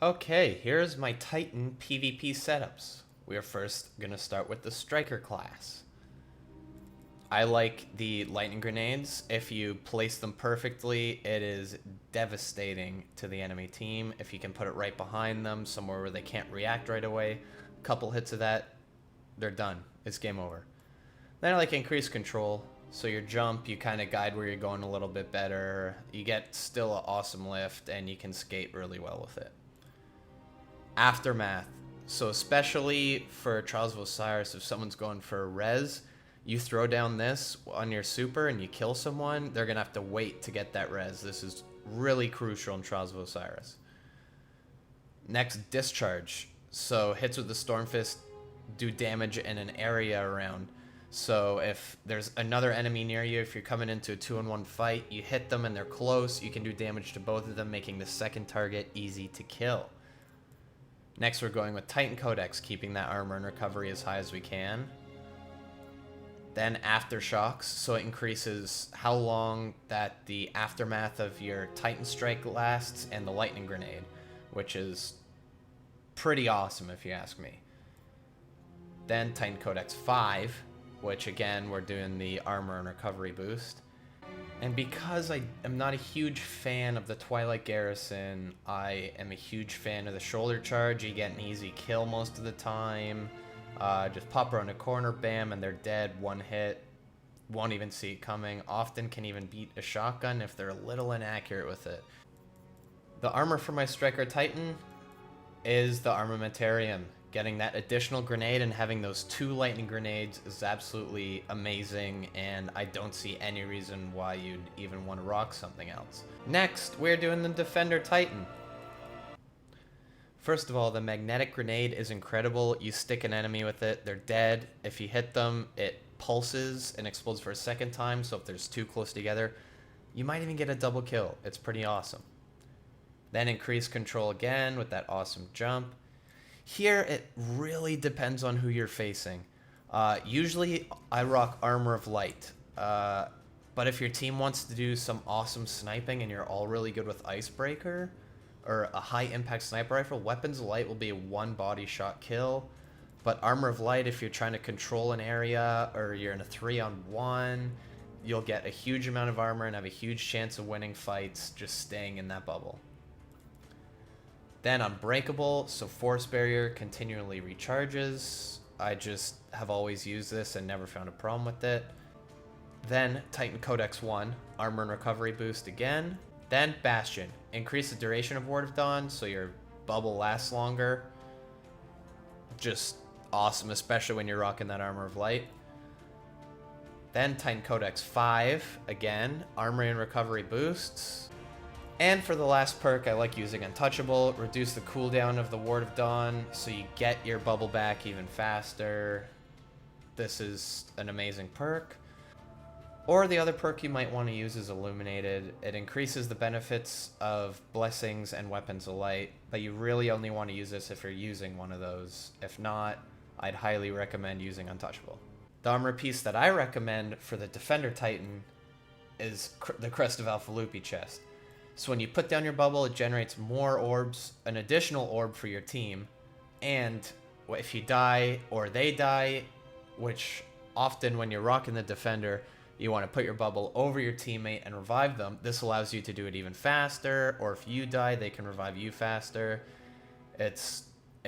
Okay, here's my Titan PvP setups. We are first going to start with the Striker class. I like the lightning grenades. If you place them perfectly, it is devastating to the enemy team. If you can put it right behind them, somewhere where they can't react right away, a couple hits of that, they're done. It's game over. Then I like increased control. So your jump, you kind of guide where you're going a little bit better. You get still an awesome lift, and you can skate really well with it. Aftermath. So especially for Trials of Osiris, if someone's going for a res, you throw down this on your super and you kill someone, they're going to have to wait to get that res. This is really crucial in Trials of Osiris. Next, Discharge. So hits with the Stormfist do damage in an area around. So if there's another enemy near you, if you're coming into a 2-on-1 fight, you hit them and they're close, you can do damage to both of them, making the second target easy to kill. Next, we're going with Titan Codex, keeping that armor and recovery as high as we can. Then Aftershocks, so it increases how long that the aftermath of your Titan Strike lasts, and the Lightning Grenade, which is pretty awesome if you ask me. Then Titan Codex 5, which again, we're doing the armor and recovery boost. And because I am not a huge fan of the Twilight Garrison, I am a huge fan of the shoulder charge. You get an easy kill most of the time. Just pop around a corner, bam, and they're dead. One hit. Won't even see it coming. Often can even beat a shotgun if they're a little inaccurate with it. The armor for my Striker Titan is the Armamentarium. Getting that additional grenade and having those 2 lightning grenades is absolutely amazing, and I don't see any reason why you'd even want to rock something else. Next, we're doing the Defender Titan. First of all, the magnetic grenade is incredible. You stick an enemy with it, they're dead. If you hit them, it pulses and explodes for a second time, so if there's 2 close together, you might even get a double kill. It's pretty awesome. Then increase control again with that awesome jump. Here, it really depends on who you're facing. Usually, I rock Armor of Light. But if your team wants to do some awesome sniping and you're all really good with Icebreaker, or a high-impact sniper rifle, Weapons of Light will be a 1 body shot kill. But Armor of Light, if you're trying to control an area, or you're in a 3-on-1, you'll get a huge amount of armor and have a huge chance of winning fights just staying in that bubble. Then Unbreakable, so Force Barrier continually recharges. I just have always used this and never found a problem with it. Then Titan Codex 1, Armor and Recovery boost again. Then Bastion, increase the duration of Ward of Dawn so your bubble lasts longer. Just awesome, especially when you're rocking that Armor of Light. Then Titan Codex 5, again, Armor and Recovery boosts. And for the last perk, I like using Untouchable. Reduce the cooldown of the Ward of Dawn so you get your bubble back even faster. This is an amazing perk. Or the other perk you might want to use is Illuminated. It increases the benefits of Blessings and Weapons of Light, but you really only want to use this if you're using one of those. If not, I'd highly recommend using Untouchable. The armor piece that I recommend for the Defender Titan is the Crest of Alphalupi chest. So when you put down your bubble, it generates more orbs, an additional orb for your team, and if you die or they die, which often when you're rocking the Defender, you want to put your bubble over your teammate and revive them. This allows you to do it even faster, or if you die, they can revive you faster. It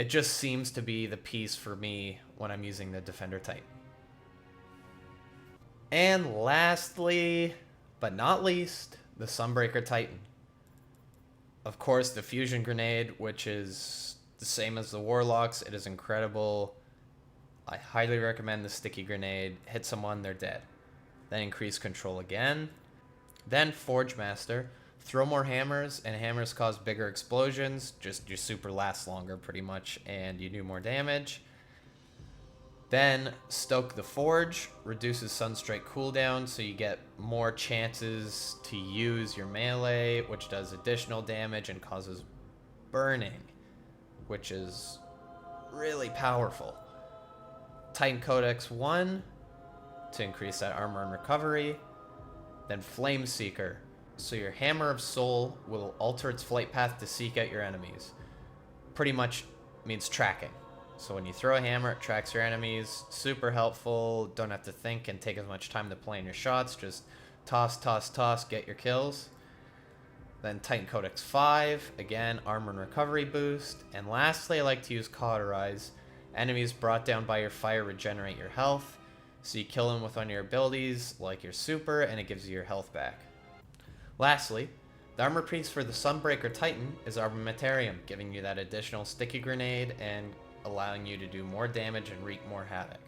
just seems to be the piece for me when I'm using the Defender Titan. And lastly, but not least, the Sunbreaker Titan. Of course, the Fusion Grenade, which is the same as the Warlocks. It is incredible. I highly recommend the Sticky Grenade. Hit someone, they're dead. Then increase control again. Then Forge Master. Throw more hammers, and hammers cause bigger explosions. Just your super lasts longer, pretty much, and you do more damage. Then Stoke the Forge, reduces Sunstrike cooldown, so you get more chances to use your melee, which does additional damage and causes burning, which is really powerful. Titan Codex 1, to increase that armor and recovery. Then Flame Seeker, so your Hammer of Soul will alter its flight path to seek out your enemies. pretty much means tracking. So when you throw a hammer, it tracks your enemies. Super helpful. Don't have to think and take as much time to plan your shots. Just toss, toss, toss, get your kills. Then Titan Codex 5, again, armor and recovery boost. And lastly, I like to use Cauterize. Enemies brought down by your fire regenerate your health. So you kill them with one of your abilities, like your super, and it gives you your health back. Lastly, the armor piece for the Sunbreaker Titan is Armamentarium, giving you that additional sticky grenade and allowing you to do more damage and wreak more havoc.